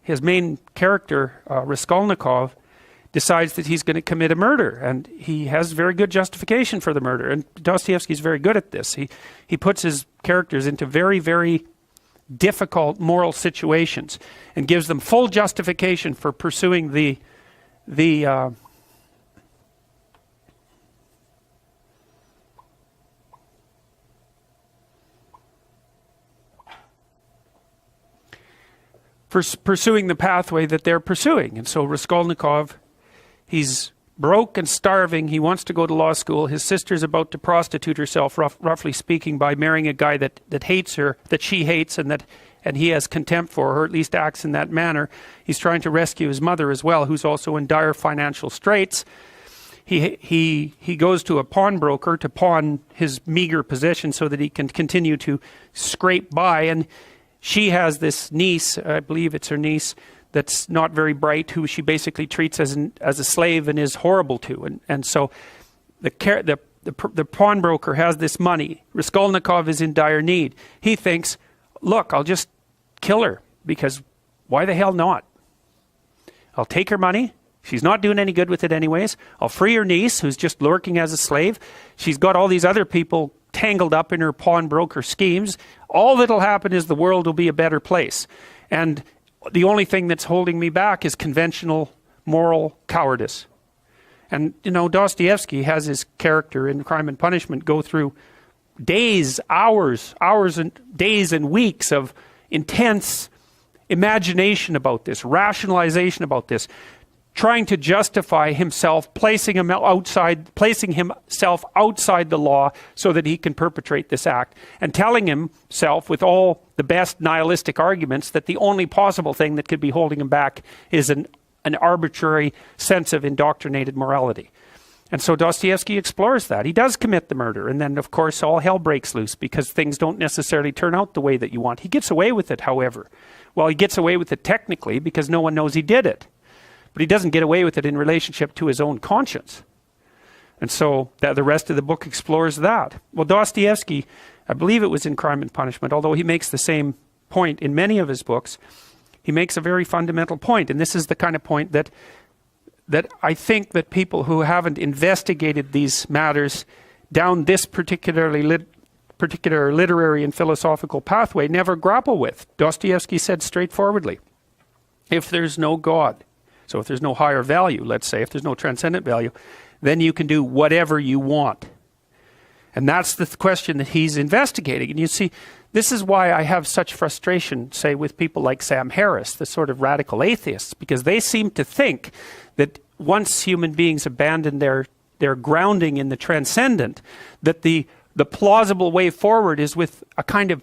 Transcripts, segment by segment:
his main character, Raskolnikov, decides that he's going to commit a murder, and he has very good justification for the murder. And Dostoevsky's very good at this. He puts his characters into very, very difficult moral situations and gives them full justification for pursuing pursuing the pathway that they're pursuing. And so Raskolnikov, he's broke and starving. He wants to go to law school. His sister's about to prostitute herself, roughly speaking, by marrying a guy that hates her, that she hates, and he has contempt for her, or at least acts in that manner. He's trying to rescue his mother as well, who's also in dire financial straits. He goes to a pawnbroker to pawn his meager possession so that he can continue to scrape by. And she has this niece, I believe it's her niece, that's not very bright, who she basically treats as a slave and is horrible to. And so the pawnbroker has this money. Raskolnikov is in dire need. He thinks, look, I'll just kill her, because why the hell not? I'll take her money. She's not doing any good with it anyways. I'll free her niece, who's just lurking as a slave. She's got all these other people tangled up in her pawnbroker schemes. All that'll happen is the world will be a better place. And the only thing that's holding me back is conventional moral cowardice. And, Dostoevsky has his character in Crime and Punishment go through days, hours and days and weeks of intense imagination about this, rationalization about this, trying to justify himself, placing himself outside the law so that he can perpetrate this act, and telling himself with all the best nihilistic arguments that the only possible thing that could be holding him back is an arbitrary sense of indoctrinated morality. And so Dostoevsky explores that. He does commit the murder, and then of course all hell breaks loose because things don't necessarily turn out the way that you want. He gets away with it, however. Well, he gets away with it technically because no one knows he did it. But he doesn't get away with it in relationship to his own conscience. And so the rest of the book explores that. Well, Dostoevsky, I believe it was in Crime and Punishment, although he makes the same point in many of his books, he makes a very fundamental point. And this is the kind of point that I think that people who haven't investigated these matters down this particular literary and philosophical pathway never grapple with. Dostoevsky said straightforwardly, if there's no God, so if there's no higher value, let's say, if there's no transcendent value, then you can do whatever you want. And that's the question that he's investigating. And you see, this is why I have such frustration, say, with people like Sam Harris, the sort of radical atheists, because they seem to think that once human beings abandon their grounding in the transcendent, that the plausible way forward is with a kind of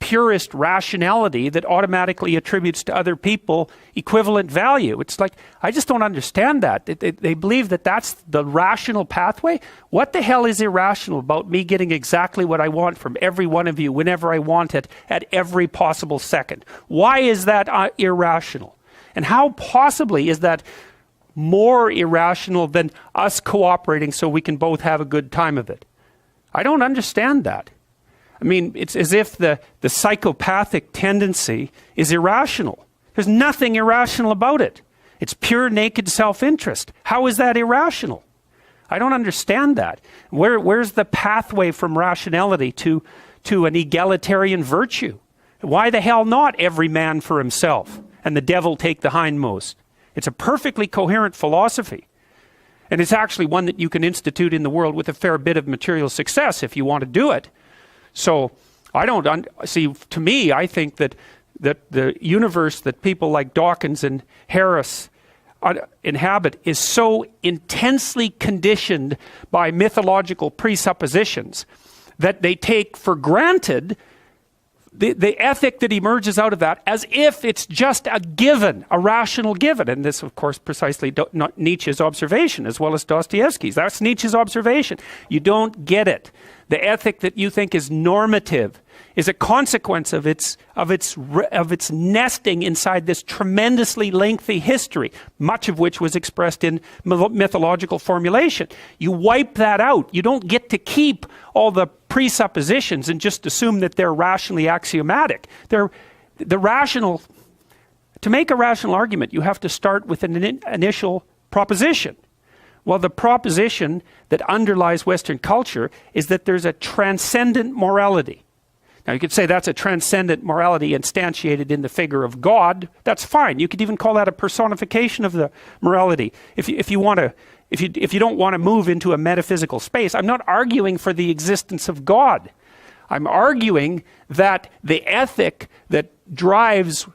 purist rationality that automatically attributes to other people equivalent value. It's like, I just don't understand that. They believe that that's the rational pathway. What the hell is irrational about me getting exactly what I want from every one of you whenever I want it at every possible second? Why is that irrational? And how possibly is that more irrational than us cooperating so we can both have a good time of it? I don't understand that. I mean, it's as if the psychopathic tendency is irrational. There's nothing irrational about it. It's pure naked self-interest. How is that irrational? I don't understand that. Where's the pathway from rationality to an egalitarian virtue? Why the hell not every man for himself and the devil take the hindmost? It's a perfectly coherent philosophy. And it's actually one that you can institute in the world with a fair bit of material success if you want to do it. So I don't see. To me, I think that the universe that people like Dawkins and Harris inhabit is so intensely conditioned by mythological presuppositions that they take for granted the ethic that emerges out of that as if it's just a given, a rational given. And this, of course, precisely Nietzsche's observation as well as Dostoevsky's. That's Nietzsche's observation. You don't get it. The ethic that you think is normative is a consequence of its nesting inside this tremendously lengthy history, much of which was expressed in mythological formulation. You wipe that out. You don't get to keep all the presuppositions and just assume that they're rationally axiomatic. The rational To make a rational argument, you have to start with an initial proposition. Well, the proposition that underlies Western culture is that there's a transcendent morality. Now, you could say that's a transcendent morality instantiated in the figure of God. That's fine. You could even call that a personification of the morality. If you don't want to move into a metaphysical space, I'm not arguing for the existence of God. I'm arguing that the ethic that drives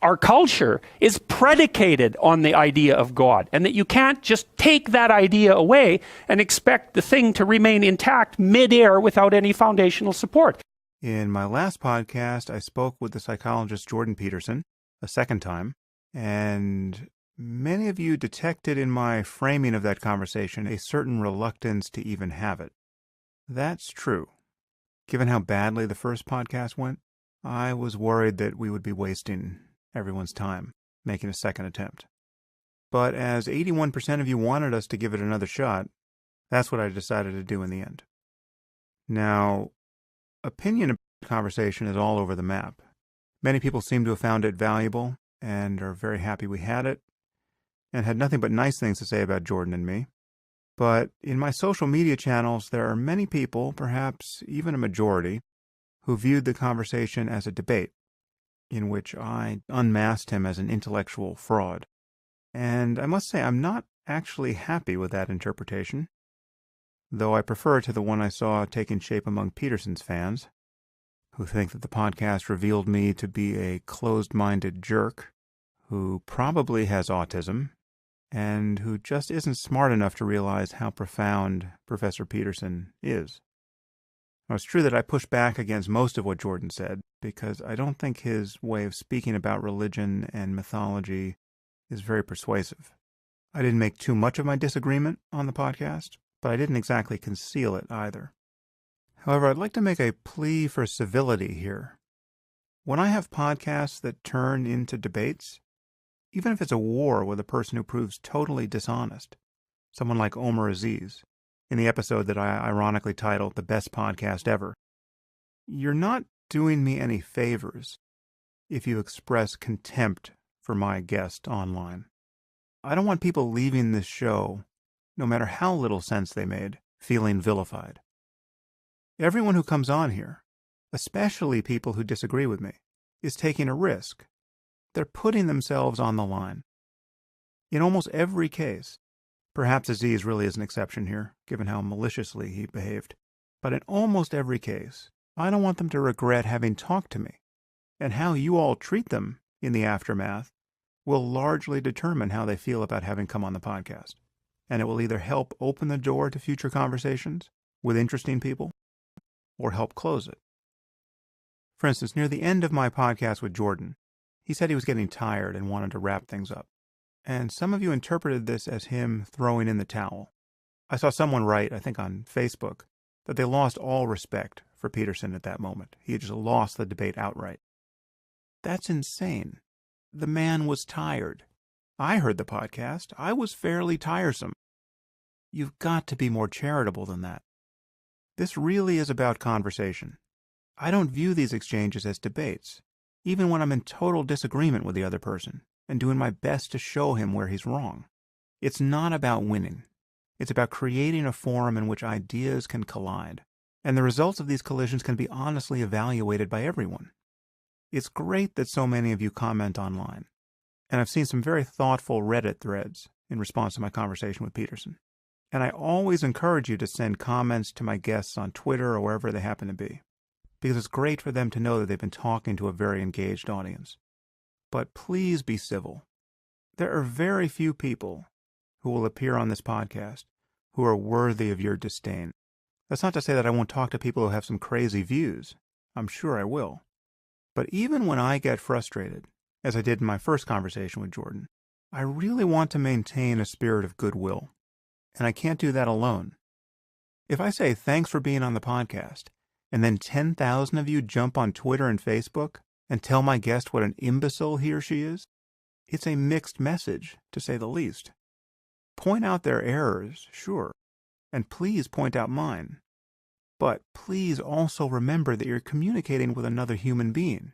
our culture is predicated on the idea of God, and that you can't just take that idea away and expect the thing to remain intact mid-air without any foundational support. In my last podcast, I spoke with the psychologist Jordan Peterson a second time, and many of you detected in my framing of that conversation a certain reluctance to even have it. That's true. Given how badly the first podcast went, I was worried that we would be wasting everyone's time making a second attempt. But as 81% of you wanted us to give it another shot, that's what I decided to do in the end. Now, opinion about the conversation is all over the map. Many people seem to have found it valuable and are very happy we had it, and had nothing but nice things to say about Jordan and me. But in my social media channels, there are many people, perhaps even a majority, who viewed the conversation as a debate, in which I unmasked him as an intellectual fraud. And I must say, I'm not actually happy with that interpretation, though I prefer it to the one I saw taking shape among Peterson's fans, who think that the podcast revealed me to be a closed-minded jerk, who probably has autism, and who just isn't smart enough to realize how profound Professor Peterson is. Now, it's true that I push back against most of what Jordan said, because I don't think his way of speaking about religion and mythology is very persuasive. I didn't make too much of my disagreement on the podcast, but I didn't exactly conceal it either. However, I'd like to make a plea for civility here. When I have podcasts that turn into debates, even if it's a war with a person who proves totally dishonest, someone like Omar Aziz, in the episode that I ironically titled The Best Podcast Ever, you're not doing me any favors if you express contempt for my guest online. I don't want people leaving this show, no matter how little sense they made, feeling vilified. Everyone who comes on here, especially people who disagree with me, is taking a risk. They're putting themselves on the line. In almost every case, perhaps Aziz really is an exception here, given how maliciously he behaved, but in almost every case, I don't want them to regret having talked to me, and how you all treat them in the aftermath will largely determine how they feel about having come on the podcast, and it will either help open the door to future conversations with interesting people, or help close it. For instance, near the end of my podcast with Jordan, he said he was getting tired and wanted to wrap things up. And some of you interpreted this as him throwing in the towel. I saw someone write, I think on Facebook, that they lost all respect for Peterson at that moment. He had just lost the debate outright. That's insane. The man was tired. I heard the podcast. I was fairly tiresome. You've got to be more charitable than that. This really is about conversation. I don't view these exchanges as debates, even when I'm in total disagreement with the other person and doing my best to show him where he's wrong. It's not about winning. It's about creating a forum in which ideas can collide, and the results of these collisions can be honestly evaluated by everyone. It's great that so many of you comment online, and I've seen some very thoughtful Reddit threads in response to my conversation with Peterson. And I always encourage you to send comments to my guests on Twitter or wherever they happen to be, because it's great for them to know that they've been talking to a very engaged audience. But please be civil. There are very few people who will appear on this podcast who are worthy of your disdain. That's not to say that I won't talk to people who have some crazy views. I'm sure I will. But even when I get frustrated, as I did in my first conversation with Jordan, I really want to maintain a spirit of goodwill. And I can't do that alone. If I say thanks for being on the podcast, and then 10,000 of you jump on Twitter and Facebook and tell my guest what an imbecile he or she is, it's a mixed message, to say the least. Point out their errors, sure, and please point out mine. But please also remember that you're communicating with another human being,